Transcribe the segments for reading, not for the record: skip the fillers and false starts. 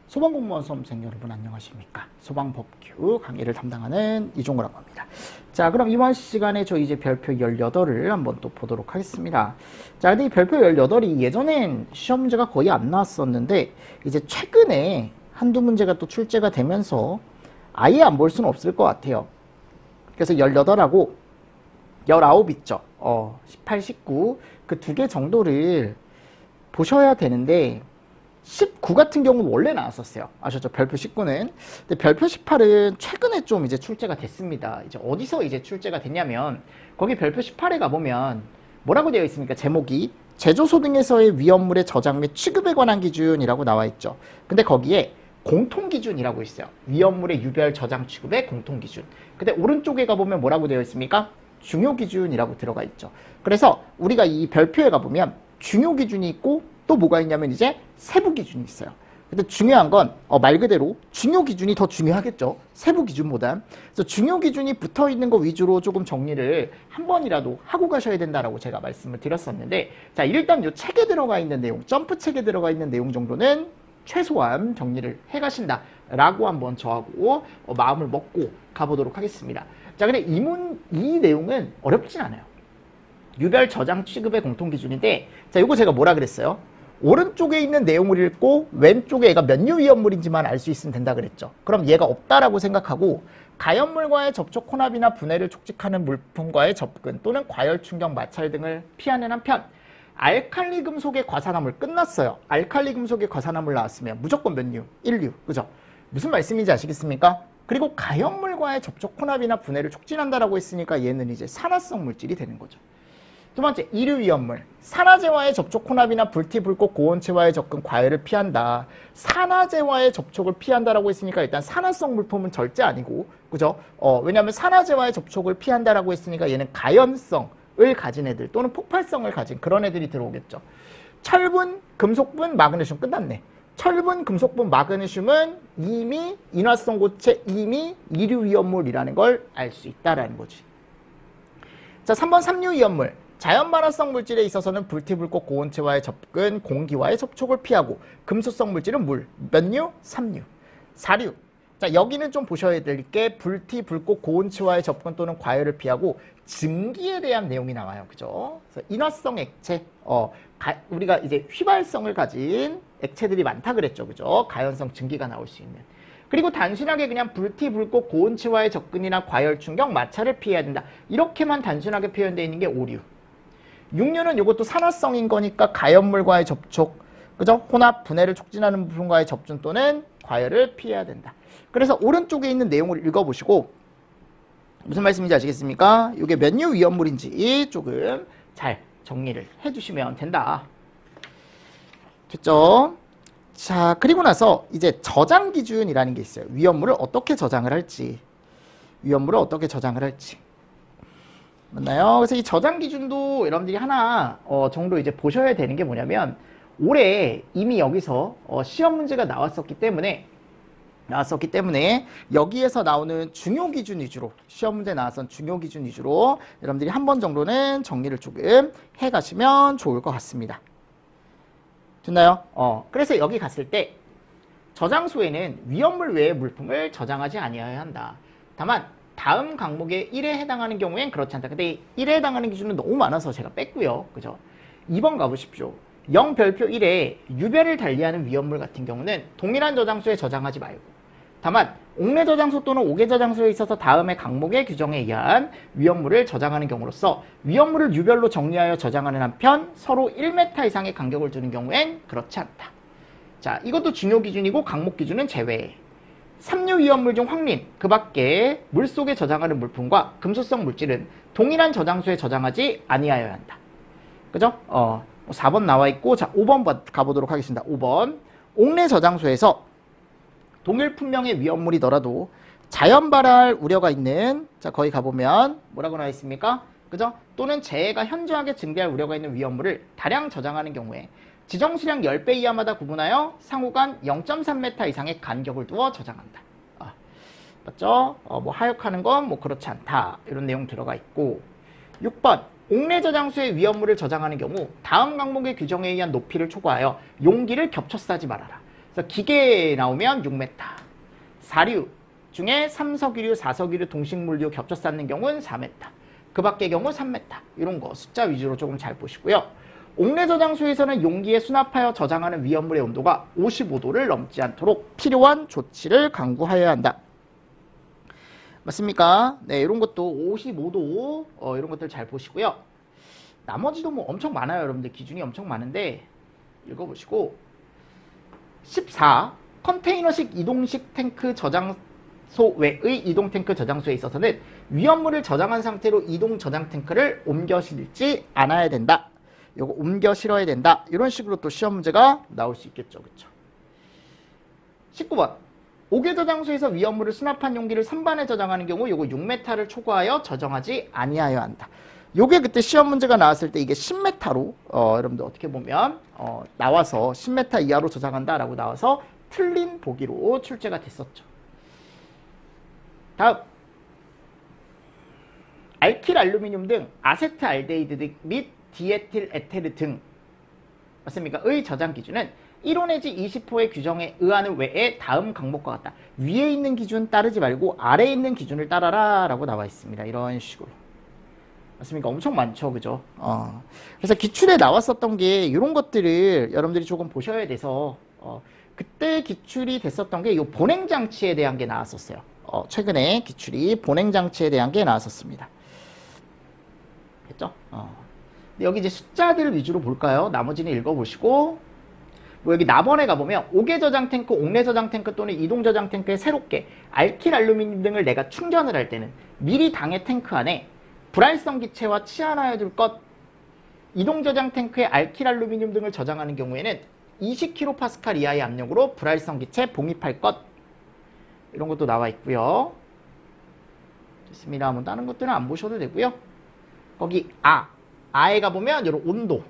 소방공무원 수험생 여러분 안녕하십니까. 소방법규 강의를 담당하는 이종우라고 합니다. 자, 그럼 이번 시간에 저 이제 별표 18을 한번 또 보도록 하겠습니다. 자, 근데 이 별표 18이 예전엔 시험 문제가 거의 안 나왔었는데 이제 최근에 한두 문제가 또 출제가 되면서 아예 안 볼 수는 없을 것 같아요. 그래서 18하고 19 있죠. 18, 19 그 두 개 정도를 보셔야 되는데 19 같은 경우는 원래 나왔었어요. 아셨죠? 별표 19는. 근데 별표 18은 최근에 좀 이제 출제가 됐습니다. 이제 어디서 이제 출제가 됐냐면 거기 별표 18에 가보면 뭐라고 되어 있습니까? 제목이 제조소 등에서의 위험물의 저장 및 취급에 관한 기준이라고 나와 있죠. 근데 거기에 공통기준이라고 있어요. 위험물의 유별 저장 취급의 공통기준. 근데 오른쪽에 가보면 뭐라고 되어 있습니까? 중요기준이라고 들어가 있죠. 그래서 우리가 이 별표에 가보면 중요기준이 있고 또 뭐가 있냐면 이제 세부 기준이 있어요. 근데 중요한 건 말 그대로 중요 기준이 더 중요하겠죠. 세부 기준보다. 그래서 중요 기준이 붙어 있는 거 위주로 조금 정리를 한 번이라도 하고 가셔야 된다라고 제가 말씀을 드렸었는데, 자, 일단 이 책에 들어가 있는 내용, 점프 책에 들어가 있는 내용 정도는 최소한 정리를 해 가신다라고 한번 저하고 마음을 먹고 가보도록 하겠습니다. 자, 근데 이 내용은 어렵진 않아요. 유별 저장 취급의 공통 기준인데, 자, 이거 제가 뭐라 그랬어요? 오른쪽에 있는 내용을 읽고 왼쪽에 얘가 몇류 위험물인지만 알 수 있으면 된다 그랬죠. 그럼 얘가 없다라고 생각하고 가연물과의 접촉, 혼합이나 분해를 촉진하는 물품과의 접근 또는 과열, 충격, 마찰 등을 피하는 한편 알칼리 금속의 과산화물 끝났어요. 알칼리 금속의 과산화물 나왔으면 무조건 몇류? 1류. 그죠? 무슨 말씀인지 아시겠습니까? 그리고 가연물과의 접촉, 혼합이나 분해를 촉진한다라고 했으니까 얘는 이제 산화성 물질이 되는 거죠. 두 번째, 이류 위험물. 산화제와의 접촉, 혼합이나 불티, 불꽃, 고온체와의 접근, 과열을 피한다. 산화제와의 접촉을 피한다라고 했으니까 일단 산화성 물품은 절대 아니고, 그죠? 왜냐하면 산화제와의 접촉을 피한다라고 했으니까 얘는 가연성을 가진 애들 또는 폭발성을 가진 그런 애들이 들어오겠죠. 철분, 금속분, 마그네슘 끝났네. 철분, 금속분, 마그네슘은 이미 인화성 고체, 이미 이류 위험물이라는 걸 알 수 있다라는 거지. 자, 3번 삼류 위험물. 자연 발화성 물질에 있어서는 불티, 불꽃, 고온체와의 접근, 공기와의 접촉을 피하고 금수성 물질은 물, 몇류? 3류. 4류. 자, 여기는 좀 보셔야 될 게 불티, 불꽃, 고온체와의 접근 또는 과열을 피하고 증기에 대한 내용이 나와요. 그죠? 그래서 인화성 액체, 우리가 이제 휘발성을 가진 액체들이 많다 그랬죠. 그죠? 가연성 증기가 나올 수 있는. 그리고 단순하게 그냥 불티, 불꽃, 고온체와의 접근이나 과열, 충격, 마찰을 피해야 된다. 이렇게만 단순하게 표현되어 있는 게 5류. 6류는 이것도 산화성인 거니까 가연물과의 접촉, 그죠? 혼합, 분해를 촉진하는 부분과의 접촉 또는 과열을 피해야 된다. 그래서 오른쪽에 있는 내용을 읽어보시고 무슨 말씀인지 아시겠습니까? 이게 몇류 위험물인지 조금 잘 정리를 해주시면 된다. 됐죠? 자, 그리고 나서 이제 저장 기준이라는 게 있어요. 위험물을 어떻게 저장을 할지. 위험물을 어떻게 저장을 할지. 맞나요? 그래서 이 저장 기준도 여러분들이 하나 정도 이제 보셔야 되는 게 뭐냐면 올해 이미 여기서 시험 문제가 나왔었기 때문에 여기에서 나오는 중요 기준 위주로 시험 문제 나왔던 중요 기준 위주로 여러분들이 한 번 정도는 정리를 조금 해 가시면 좋을 것 같습니다. 됐나요? 그래서 여기 갔을 때 저장소에는 위험물 외의 물품을 저장하지 아니어야 한다. 다만 다음 항목의 1에 해당하는 경우엔 그렇지 않다. 근데 1에 해당하는 기준은 너무 많아서 제가 뺐고요. 그죠? 2번 가보십시오. 0별표 1에 유별을 달리하는 위험물 같은 경우는 동일한 저장소에 저장하지 말고 다만 옥내 저장소 또는 옥외 저장소에 있어서 다음의 항목의 규정에 의한 위험물을 저장하는 경우로서 위험물을 유별로 정리하여 저장하는 한편 서로 1m 이상의 간격을 두는 경우엔 그렇지 않다. 자, 이것도 중요 기준이고 항목 기준은 제외. 3류 위험물 중 황린, 그 밖에 물속에 저장하는 물품과 금수성 물질은 동일한 저장소에 저장하지 아니하여야 한다. 그죠? 4번 나와 있고, 자, 5번 가보도록 하겠습니다. 5번. 옥내 저장소에서 동일 품명의 위험물이더라도 자연 발할 우려가 있는, 자, 거기 가보면 뭐라고 나와 있습니까? 그죠? 또는 재해가 현저하게 증대할 우려가 있는 위험물을 다량 저장하는 경우에 지정 수량 10배 이하마다 구분하여 상호 간 0.3m 이상의 간격을 두어 저장한다. 맞죠? 뭐 하역하는 건 뭐 그렇지 않다. 이런 내용 들어가 있고. 6번. 옥내 저장소에 위험물을 저장하는 경우 다음 항목의 규정에 의한 높이를 초과하여 용기를 겹쳐 싸지 말아라. 그래서 기계에 나오면 6m, 사류 중에 3석유류, 4석유류, 동식물류 겹쳐 쌓는 경우는 4m, 그 밖의 경우 3m. 이런 거 숫자 위주로 조금 잘 보시고요. 옥내 저장소에서는 용기에 수납하여 저장하는 위험물의 온도가 55도를 넘지 않도록 필요한 조치를 강구하여야 한다. 맞습니까? 네, 이런 것도 55도 이런 것들 잘 보시고요. 나머지도 뭐 엄청 많아요. 여러분들 기준이 엄청 많은데 읽어보시고 14. 컨테이너식 이동식 탱크 저장소 외의 이동 탱크 저장소에 있어서는 위험물을 저장한 상태로 이동 저장 탱크를 옮겨 실지 않아야 된다. 요거 옮겨 실어야 된다. 이런 식으로 또 시험 문제가 나올 수 있겠죠. 그렇죠? 19번. 옥외 저장소에서 위험물을 수납한 용기를 선반에 저장하는 경우 요거 6m를 초과하여 저장하지 아니하여야 한다. 요게 그때 시험 문제가 나왔을 때 이게 10m로 여러분들 어떻게 보면 나와서 10m 이하로 저장한다라고 나와서 틀린 보기로 출제가 됐었죠. 다음. 알킬 알루미늄 등 아세트 알데히드 및 디에틸 에테르 등 맞습니까? 의 저장 기준은 1호 내지 20호의 규정에 의하는 외에 다음 항목과 같다. 위에 있는 기준 따르지 말고 아래에 있는 기준을 따라라 라고 나와 있습니다. 이런 식으로. 맞습니까? 엄청 많죠. 그죠? 그래서 기출에 나왔었던 게 이런 것들을 여러분들이 조금 보셔야 돼서 그때 기출이 됐었던 게 이 보냉장치에 대한 게 나왔었어요. 최근에 기출이 보냉장치에 대한 게 나왔었습니다. 됐죠? 여기 이제 숫자들 위주로 볼까요? 나머지는 읽어보시고 뭐 여기 남원에 가보면 옥외 저장 탱크, 옥내 저장 탱크 또는 이동 저장 탱크에 새롭게 알킬 알루미늄 등을 내가 충전을 할 때는 미리 당해 탱크 안에 불활성 기체와 치환하여 둘 것. 이동 저장 탱크에 알킬 알루미늄 등을 저장하는 경우에는 20kPa 이하의 압력으로 불활성 기체 봉입할 것. 이런 것도 나와 있고요. 좋습니다. 뭐 다른 것들은 안 보셔도 되고요. 거기 아에 가보면 이런 온도.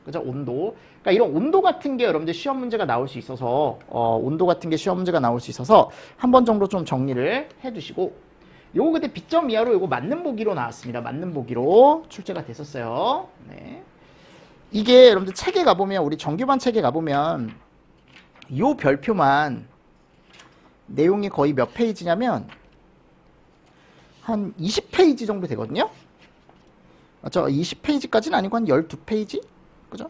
그죠? 온도. 그러니까 이런 온도 같은 게 여러분들 시험 문제가 나올 수 있어서 온도 같은 게 시험 문제가 나올 수 있어서 한 번 정도 좀 정리를 해두시고 요거 그때 B점 이하로 요거 맞는 보기로 나왔습니다. 맞는 보기로 출제가 됐었어요. 네. 이게 여러분들 책에 가보면 우리 정규반 책에 가보면 요 별표만 내용이 거의 몇 페이지냐면 한 20페이지 정도 되거든요. 맞죠? 20페이지까지는 아니고 한 12페이지? 그죠?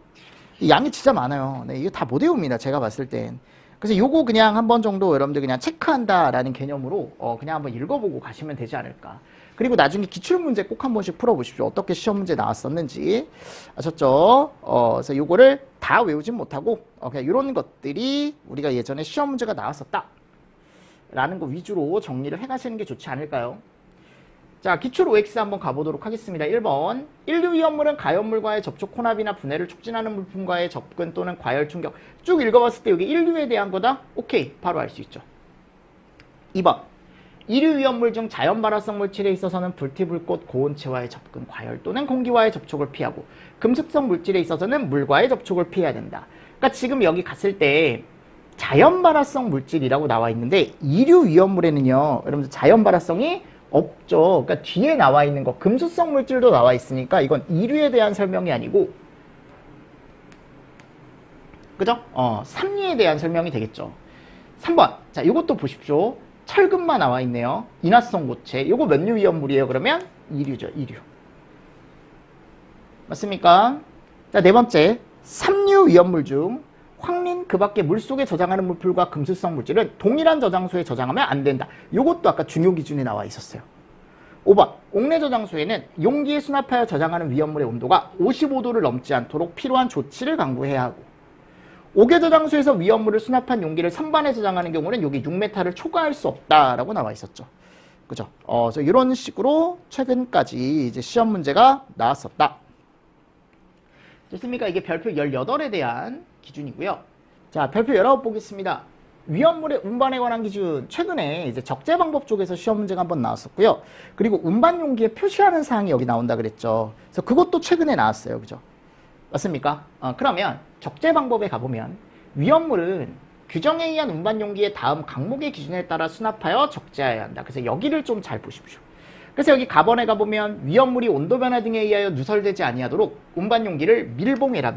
양이 진짜 많아요. 네, 이거 다 못 외웁니다. 제가 봤을 땐. 그래서 요거 그냥 한 번 정도 여러분들 그냥 체크한다라는 개념으로 그냥 한번 읽어보고 가시면 되지 않을까. 그리고 나중에 기출문제 꼭 한 번씩 풀어보십시오. 어떻게 시험 문제 나왔었는지. 아셨죠? 그래서 요거를 다 외우진 못하고 그냥 이런 것들이 우리가 예전에 시험 문제가 나왔었다. 라는 거 위주로 정리를 해가시는 게 좋지 않을까요? 자, 기출 OX 한번 가보도록 하겠습니다. 1번. 인류 위험물은 가연물과의 접촉, 혼합이나 분해를 촉진하는 물품과의 접근 또는 과열 충격. 쭉 읽어봤을 때 여기 인류에 대한 거다? 오케이. 바로 알 수 있죠. 2번. 인류 위험물 중 자연 발화성 물질에 있어서는 불티불꽃, 고온체와의 접근, 과열 또는 공기와의 접촉을 피하고 금속성 물질에 있어서는 물과의 접촉을 피해야 된다. 그러니까 지금 여기 갔을 때 자연 발화성 물질이라고 나와 있는데 인류 위험물에는요. 여러분들 자연 발화성이 없죠. 그러니까 뒤에 나와 있는 거 금수성 물질도 나와 있으니까 이건 이류에 대한 설명이 아니고 그죠? 삼류에 대한 설명이 되겠죠. 3번. 자, 이것도 보십시오. 철근만 나와 있네요. 인화성 고체. 이거 몇 류 위험물이에요? 그러면 이류죠. 이류. 맞습니까? 자, 네 번째. 삼류 위험물 중 황린 그 밖에 물속에 저장하는 물질과 금수성 물질은 동일한 저장소에 저장하면 안 된다. 이것도 아까 중요 기준에 나와 있었어요. 5번. 옥내 저장소에는 용기에 수납하여 저장하는 위험물의 온도가 55도를 넘지 않도록 필요한 조치를 강구해야 하고 옥외 저장소에서 위험물을 수납한 용기를 선반에 저장하는 경우는 여기 6m를 초과할 수 없다라고 나와 있었죠. 그죠? 그래서 이런 식으로 최근까지 이제 시험 문제가 나왔었다. 좋습니까? 이게 별표 18에 대한 기준이고요. 자, 별표 19 보겠습니다. 위험물의 운반에 관한 기준. 최근에 이제 적재 방법 쪽에서 시험 문제가 한번 나왔었고요. 그리고 운반 용기에 표시하는 사항이 여기 나온다 그랬죠. 그래서 그것도 최근에 나왔어요. 그죠? 맞습니까? 그러면 적재 방법에 가보면 위험물은 규정에 의한 운반 용기의 다음 항목의 기준에 따라 수납하여 적재해야 한다. 그래서 여기를 좀 잘 보십시오. 그래서 여기 가번에 가보면 위험물이 온도 변화 등에 의하여 누설되지 아니하도록 운반 용기를 밀봉해라.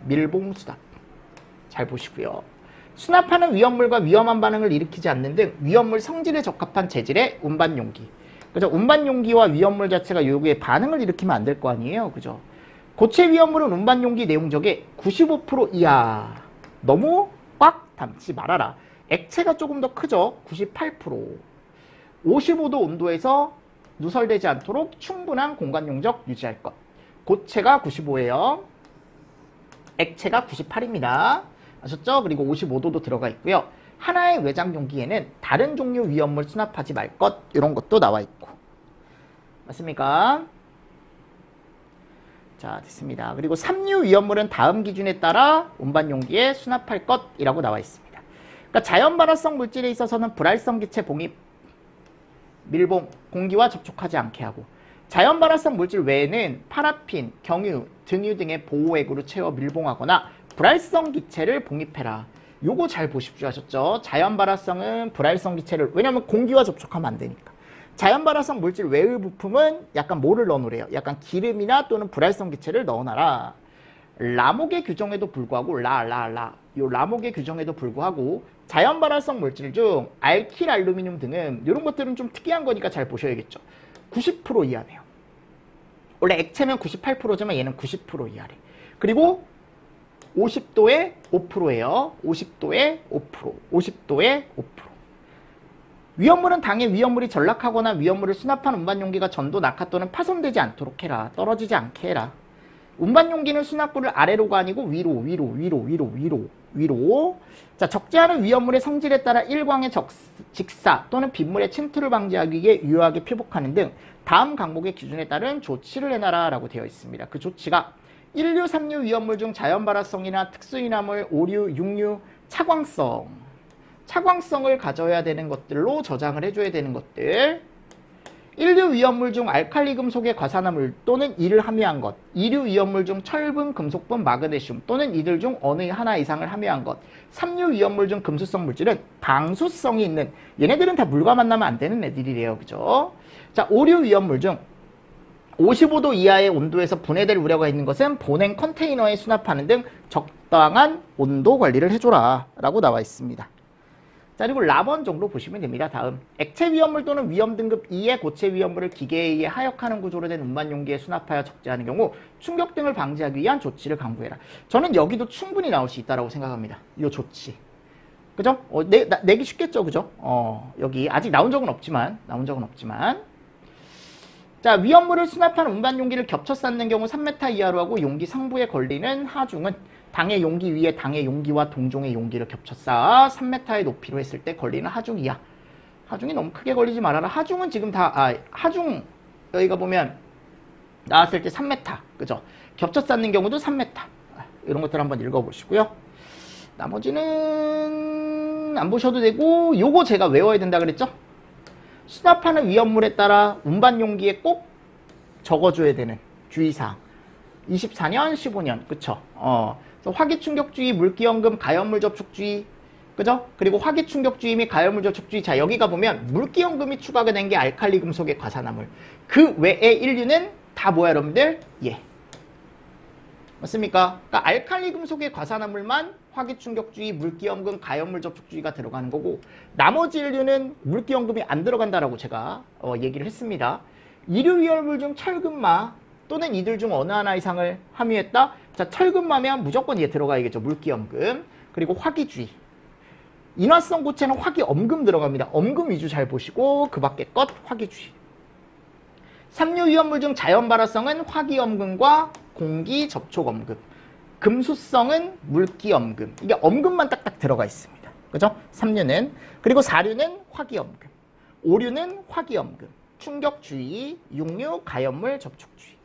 밀봉 수납. 잘 보시고요. 수납하는 위험물과 위험한 반응을 일으키지 않는 등 위험물 성질에 적합한 재질의 운반 용기. 그죠? 운반 용기와 위험물 자체가 요게 반응을 일으키면 안 될 거 아니에요. 그죠? 고체 위험물은 운반 용기 내용적의 95% 이하. 너무 꽉 담지 말아라. 액체가 조금 더 크죠? 98%. 55도 온도에서 누설되지 않도록 충분한 공간 용적 유지할 것. 고체가 95예요. 액체가 98입니다. 아셨죠? 그리고 55도도 들어가 있고요. 하나의 외장 용기에는 다른 종류 위험물 수납하지 말 것, 이런 것도 나와 있고. 맞습니까? 자, 됐습니다. 그리고 3류 위험물은 다음 기준에 따라 운반 용기에 수납할 것이라고 나와 있습니다. 그러니까 자연 발화성 물질에 있어서는 불활성 기체 봉입, 밀봉, 공기와 접촉하지 않게 하고, 자연 발화성 물질 외에는 파라핀, 경유, 등유 등의 보호액으로 채워 밀봉하거나 불활성 기체를 봉입해라. 요거 잘 보십시오. 하셨죠? 자연 발화성은 불활성 기체를, 왜냐면 공기와 접촉하면 안 되니까. 자연 발화성 물질 외의 부품은 약간 뭐를 넣어놓으래요? 약간 기름이나 또는 불활성 기체를 넣어놔라. 라목의 규정에도 불구하고 요 라목의 규정에도 불구하고 자연 발화성 물질 중 알킬 알루미늄 등은 이런 것들은 좀 특이한 거니까 잘 보셔야겠죠. 90% 이하네요. 원래 액체면 98%지만 얘는 90% 이하래. 그리고 50도에 5%예요. 50도에 5%, 50도에 5%. 위험물은 당해 위험물이 전락하거나 위험물을 수납한 운반 용기가 전도, 낙하 또는 파손되지 않도록 해라. 떨어지지 않게 해라. 운반 용기는 수납구를 아래로가 아니고 위로. 자, 적지 않은 위험물의 성질에 따라 일광의 직사 또는 빗물의 침투를 방지하기 위해 유효하게 표복하는 등 다음 항목의 기준에 따른 조치를 해놔라 라고 되어 있습니다. 그 조치가 1류, 3류 위험물 중 자연 발화성이나 특수인화물, 5류, 6류, 차광성을 가져야 되는 것들로 저장을 해줘야 되는 것들. 1류 위험물 중 알칼리 금속의 과산화물 또는 이를 함유한 것, 2류 위험물 중 철분, 금속분, 마그네슘 또는 이들 중 어느 하나 이상을 함유한 것, 3류 위험물 중 금수성 물질은 방수성이 있는, 얘네들은 다 물과 만나면 안 되는 애들이래요. 그죠? 자, 5류 위험물 중 55도 이하의 온도에서 분해될 우려가 있는 것은 보냉 컨테이너에 수납하는 등 적당한 온도 관리를 해줘라 라고 나와 있습니다. 자, 그리고 라번 정도 보시면 됩니다. 다음, 액체 위험물 또는 위험 등급 2의 고체 위험물을 기계에 의해 하역하는 구조로 된 운반 용기에 수납하여 적재하는 경우 충격 등을 방지하기 위한 조치를 강구해라. 저는 여기도 충분히 나올 수 있다고 생각합니다. 이 조치. 그죠? 내기 쉽겠죠? 그죠? 여기 아직 나온 적은 없지만. 자, 위험물을 수납한 운반 용기를 겹쳐 쌓는 경우 3m 이하로 하고 용기 상부에 걸리는 하중은 당의 용기 위에 당의 용기와 동종의 용기를 겹쳐 쌓아 3m의 높이로 했을 때 걸리는 하중 이하. 하중이 너무 크게 걸리지 말아라. 하중은 지금 하중 여기가 보면 나왔을 때 3m. 그죠? 겹쳐 쌓는 경우도 3m. 이런 것들 한번 읽어보시고요. 나머지는 안 보셔도 되고, 요거 제가 외워야 된다 그랬죠? 수납하는 위험물에 따라 운반 용기에 꼭 적어줘야 되는 주의사항. 24년, 15년. 그쵸? 화기충격주의, 물기연금, 가연물 접촉주의. 그죠? 그리고 화기충격주의 및 가연물 접촉주의. 자, 여기가 보면 물기연금이 추가가 된 게 알칼리 금속의 과산화물. 그 외의 인류는 다 뭐야, 여러분들? 예. 맞습니까? 그러니까 알칼리 금속의 과산화물만 화기충격주의, 물기연금, 가연물 접촉주의가 들어가는 거고, 나머지 인류는 물기연금이 안 들어간다라고 제가 얘기를 했습니다. 이류 위험물 중 철근마 또는 이들 중 어느 하나 이상을 함유했다. 자, 철근마면 무조건 얘 들어가야겠죠. 물기연금. 그리고 화기주의. 인화성 고체는 화기엄금 들어갑니다. 엄금 위주 잘 보시고 그 밖에 것 화기주의. 3류 위험물 중 자연 발화성은 화기엄금과 공기 접촉엄금. 금수성은 물기엄금. 이게 엄금만 딱딱 들어가 있습니다. 그죠? 3류는. 그리고 4류는 화기엄금. 5류는 화기엄금. 충격주의, 6류 가연물 접촉주의.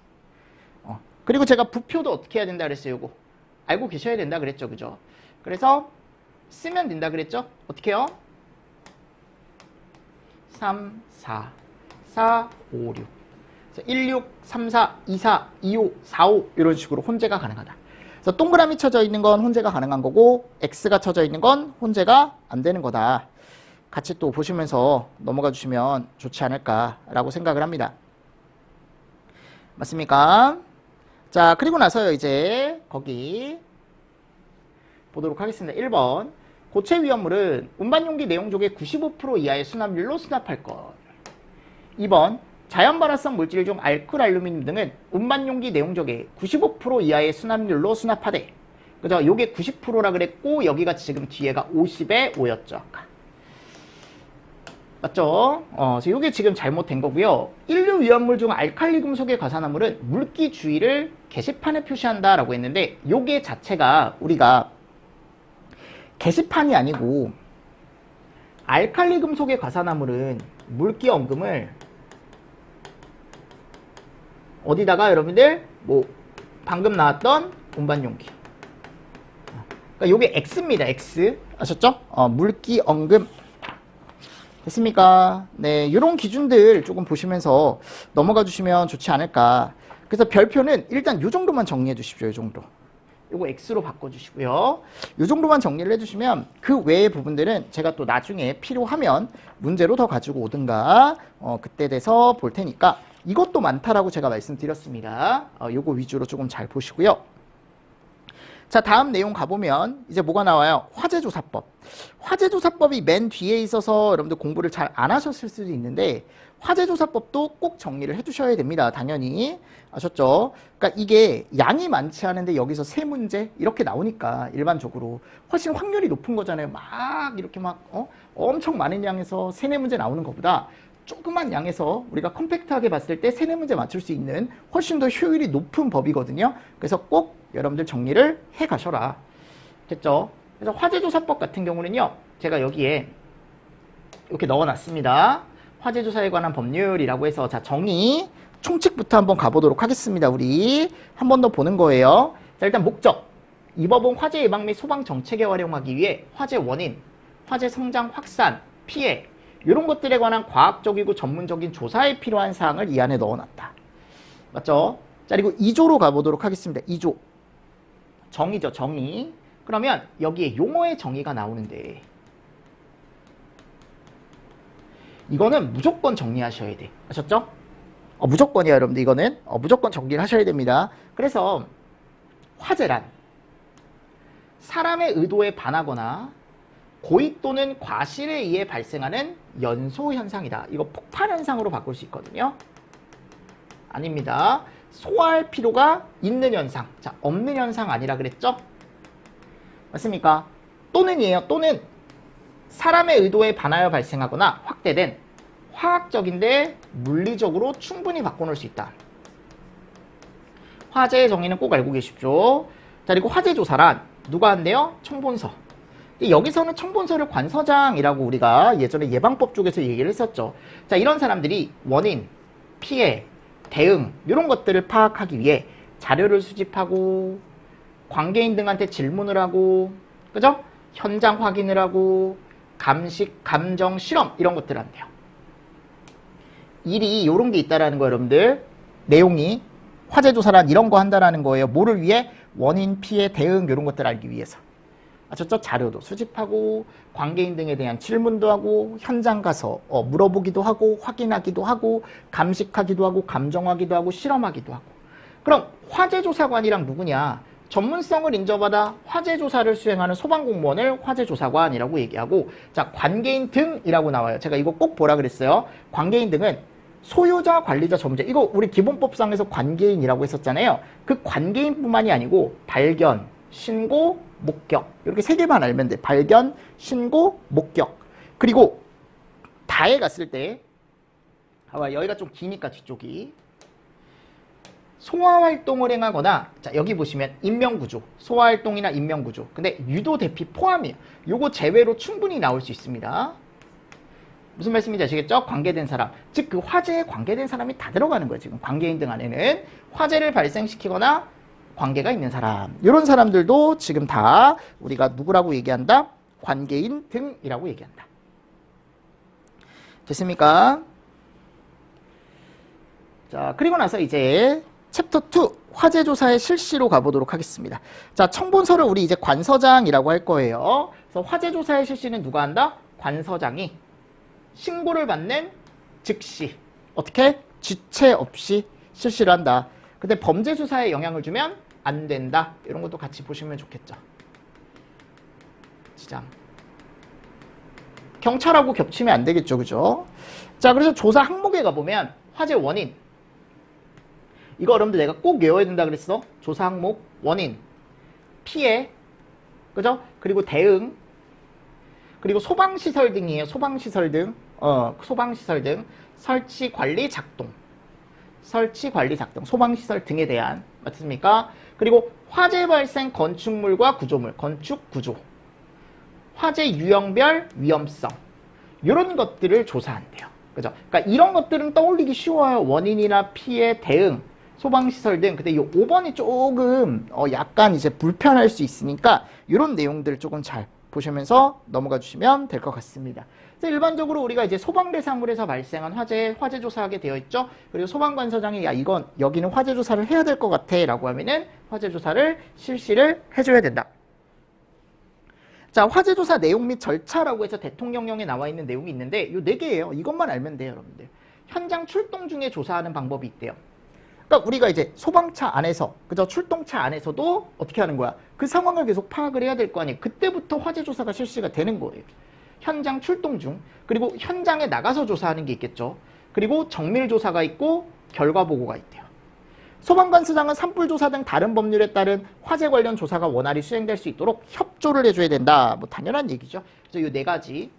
그리고 제가 부표도 어떻게 해야 된다 그랬어요? 요거 알고 계셔야 된다 그랬죠. 그죠? 그래서 쓰면 된다 그랬죠? 어떻게 해요? 3, 4, 4, 5, 6. 1, 6, 3, 4, 2, 4, 2, 5, 4, 5 이런 식으로 혼재가 가능하다. 그래서 동그라미 쳐져 있는 건 혼재가 가능한 거고, X가 쳐져 있는 건 혼재가 안 되는 거다. 같이 또 보시면서 넘어가 주시면 좋지 않을까라고 생각을 합니다. 맞습니까? 자, 그리고 나서요, 이제 거기 보도록 하겠습니다. 1번. 고체 위험물은 운반용기 내용족의 95% 이하의 수납률로 수납할 것. 2번 자연 발화성 물질 중 알코올, 알루미늄 등은 운반용기 내용족의 95% 이하의 수납률로 수납하되. 그죠? 요게 90%라 그랬고 여기가 지금 뒤에가 50에 5였죠. 아까. 맞죠? 그래서 요게 지금 잘못된 거고요. 인류 위험물 중 알칼리 금속의 과산화물은 물기 주의를 게시판에 표시한다 라고 했는데 요게 자체가 우리가 게시판이 아니고 알칼리 금속의 과산화물은 물기 언금을 어디다가 여러분들 뭐 방금 나왔던 운반용기, 그러니까 요게 X입니다. X 아셨죠? 물기 언금 됐습니까? 네, 이런 기준들 조금 보시면서 넘어가 주시면 좋지 않을까. 그래서 별표는 일단 요 정도만 정리해 주십시오. 요 정도. 요거 X로 바꿔주시고요. 요 정도만 정리를 해주시면 그 외의 부분들은 제가 또 나중에 필요하면 문제로 더 가지고 오든가 그때 돼서 볼 테니까 이것도 많다라고 제가 말씀드렸습니다. 요거 위주로 조금 잘 보시고요. 자, 다음 내용 가보면 이제 뭐가 나와요? 화재조사법. 화재조사법이 맨 뒤에 있어서 여러분들 공부를 잘 안 하셨을 수도 있는데 화재조사법도 꼭 정리를 해주셔야 됩니다. 당연히 아셨죠? 그러니까 이게 양이 많지 않은데 여기서 세 문제 이렇게 나오니까 일반적으로 훨씬 확률이 높은 거잖아요. 막 이렇게 막 엄청 많은 양에서 세네 문제 나오는 것보다 조그만 양에서 우리가 컴팩트하게 봤을 때 세네 문제 맞출 수 있는 훨씬 더 효율이 높은 법이거든요. 그래서 꼭 여러분들 정리를 해 가셔라. 됐죠? 그래서 화재조사법 같은 경우는요. 제가 여기에 이렇게 넣어놨습니다. 화재조사에 관한 법률이라고 해서 자 정의 총칙부터 한번 가보도록 하겠습니다. 우리 한 번 더 보는 거예요. 자 일단 목적. 이 법은 화재 예방 및 소방 정책에 활용하기 위해 화재 원인, 화재 성장 확산, 피해 이런 것들에 관한 과학적이고 전문적인 조사에 필요한 사항을 이 안에 넣어놨다. 맞죠? 자 그리고 2조로 가보도록 하겠습니다. 2조. 정의죠. 정의. 그러면 여기에 용어의 정의가 나오는데 이거는 무조건 정리하셔야 돼. 아셨죠? 무조건이야 여러분들. 이거는 무조건 정리를 하셔야 됩니다. 그래서 화재란 사람의 의도에 반하거나 고의 또는 과실에 의해 발생하는 연소현상이다. 이거 폭발현상으로 바꿀 수 있거든요. 아닙니다. 소화할 필요가 있는 현상. 자, 없는 현상 아니라 그랬죠? 맞습니까? 또는이에요. 또는 사람의 의도에 반하여 발생하거나 확대된 화학적인데 물리적으로 충분히 바꿔놓을 수 있다. 화재의 정의는 꼭 알고 계십시오. 자, 그리고 화재조사란 누가 한대요? 청본서. 여기서는 청본서를 관서장이라고 우리가 예전에 예방법 쪽에서 얘기를 했었죠. 자, 이런 사람들이 원인, 피해, 대응 이런 것들을 파악하기 위해 자료를 수집하고 관계인 등한테 질문을 하고 그죠? 현장 확인을 하고 감식, 감정, 실험 이런 것들을 한대요. 일이 이런 게 있다라는 거예요. 여러분들. 내용이 화재조사란 이런 거 한다라는 거예요. 뭐를 위해? 원인, 피해, 대응 이런 것들을 알기 위해서. 아셨죠? 자료도 수집하고 관계인 등에 대한 질문도 하고 현장 가서 물어보기도 하고 확인하기도 하고 감식하기도 하고 감정하기도 하고 실험하기도 하고. 그럼 화재조사관이랑 누구냐? 전문성을 인정받아 화재조사를 수행하는 소방공무원을 화재조사관이라고 얘기하고 자 관계인 등이라고 나와요. 제가 이거 꼭 보라 그랬어요. 관계인 등은 소유자, 관리자, 점유자 이거 우리 기본법상에서 관계인이라고 했었잖아요. 그 관계인뿐만이 아니고 발견, 신고, 목격 이렇게 세 개만 알면 돼. 발견, 신고, 목격. 그리고 다에 갔을 때 여기가 좀 기니까 뒤쪽이 소화활동을 행하거나 자 여기 보시면 인명구조 소화활동이나 인명구조 근데 유도 대피 포함이에요. 요거 제외로 충분히 나올 수 있습니다. 무슨 말씀인지 아시겠죠? 관계된 사람 즉 그 화재에 관계된 사람이 다 들어가는 거예요. 지금 관계인 등 안에는 화재를 발생시키거나 관계가 있는 사람 이런 사람들도 지금 다 우리가 누구라고 얘기한다? 관계인 등이라고 얘기한다. 됐습니까? 자 그리고 나서 이제 챕터 2 화재조사의 실시로 가보도록 하겠습니다. 자 청본서를 우리 이제 관서장이라고 할 거예요. 그래서 화재조사의 실시는 누가 한다? 관서장이 신고를 받는 즉시 어떻게? 지체 없이 실시를 한다. 근데 범죄수사에 영향을 주면 안 된다. 이런 것도 같이 보시면 좋겠죠. 지장 경찰하고 겹치면 안 되겠죠. 그죠? 자, 그래서 조사 항목에 가보면 화재 원인. 이거 여러분들 내가 꼭 외워야 된다 그랬어. 조사 항목, 원인, 피해, 그죠? 그리고 대응, 그리고 소방시설 등이에요. 소방시설 등, 소방시설 등, 설치, 관리, 작동. 설치, 관리, 작동, 소방시설 등에 대한, 맞습니까? 그리고 화재 발생 건축물과 구조물, 건축, 구조. 화재 유형별 위험성. 이런 것들을 조사한대요. 그죠? 그러니까 이런 것들은 떠올리기 쉬워요. 원인이나 피해, 대응, 소방시설 등. 근데 이 5번이 조금 약간 이제 불편할 수 있으니까 이런 내용들 조금 잘 보시면서 넘어가 주시면 될 것 같습니다. 그래서 일반적으로 우리가 이제 소방 대상물에서 발생한 화재 조사하게 되어 있죠. 그리고 소방관서장이 야 이건 여기는 화재 조사를 해야 될 것 같아 라고 하면은 화재 조사를 실시를 해줘야 된다. 자, 화재 조사 내용 및 절차라고 해서 대통령령에 나와 있는 내용이 있는데 이 4개예요. 이것만 알면 돼요, 여러분들. 현장 출동 중에 조사하는 방법이 있대요. 그러니까 우리가 이제 소방차 안에서, 그죠? 출동차 안에서도 어떻게 하는 거야? 그 상황을 계속 파악을 해야 될 거 아니에요. 그때부터 화재 조사가 실시가 되는 거예요. 현장 출동 중, 그리고 현장에 나가서 조사하는 게 있겠죠. 그리고 정밀 조사가 있고 결과 보고가 있대요. 소방관서장은 산불 조사 등 다른 법률에 따른 화재 관련 조사가 원활히 수행될 수 있도록 협조를 해줘야 된다. 뭐 당연한 얘기죠. 그래서 이 4가지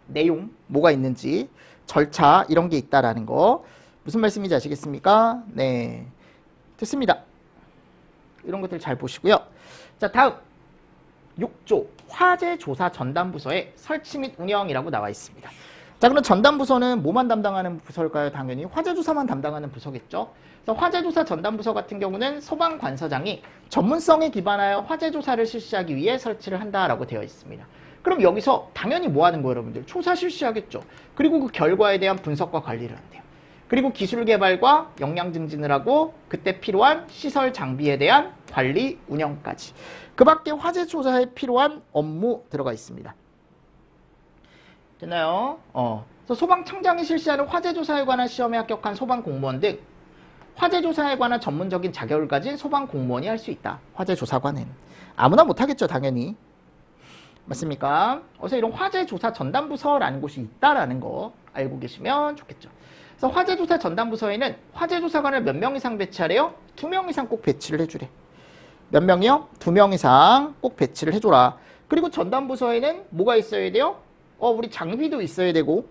내용 뭐가 있는지 절차 이런 게 있다라는 거. 무슨 말씀인지 아시겠습니까? 네, 됐습니다. 이런 것들 잘 보시고요. 자, 다음 6조 화재 조사 전담부서의 설치 및 운영이라고 나와 있습니다. 자, 그럼 전담부서는 뭐만 담당하는 부서일까요? 당연히 화재 조사만 담당하는 부서겠죠. 그래서 화재 조사 전담부서 같은 경우는 소방관서장이 전문성에 기반하여 화재 조사를 실시하기 위해 설치를 한다라고 되어 있습니다. 그럼 여기서 당연히 뭐 하는 거예요, 여러분들? 조사 실시하겠죠. 그리고 그 결과에 대한 분석과 관리를 한대요. 그리고 기술 개발과 역량 증진을 하고 그때 필요한 시설 장비에 대한 관리 운영까지. 그 밖에 화재 조사에 필요한 업무 들어가 있습니다. 됐나요? 그래서 소방청장이 실시하는 화재 조사에 관한 시험에 합격한 소방 공무원 등 화재 조사에 관한 전문적인 자격을 가진 소방 공무원이 할 수 있다. 화재 조사관은 아무나 못하겠죠, 당연히. 맞습니까? 그래서 이런 화재 조사 전담부서라는 곳이 있다라는 거 알고 계시면 좋겠죠. 그래서 화재 조사 전담부서에는 화재 조사관을 몇 명 이상 배치하래요? 2명 이상 꼭 배치를 해주래. 몇 명이요? 2명 이상 꼭 배치를 해줘라. 그리고 전담부서에는 뭐가 있어야 돼요? 우리 장비도 있어야 되고,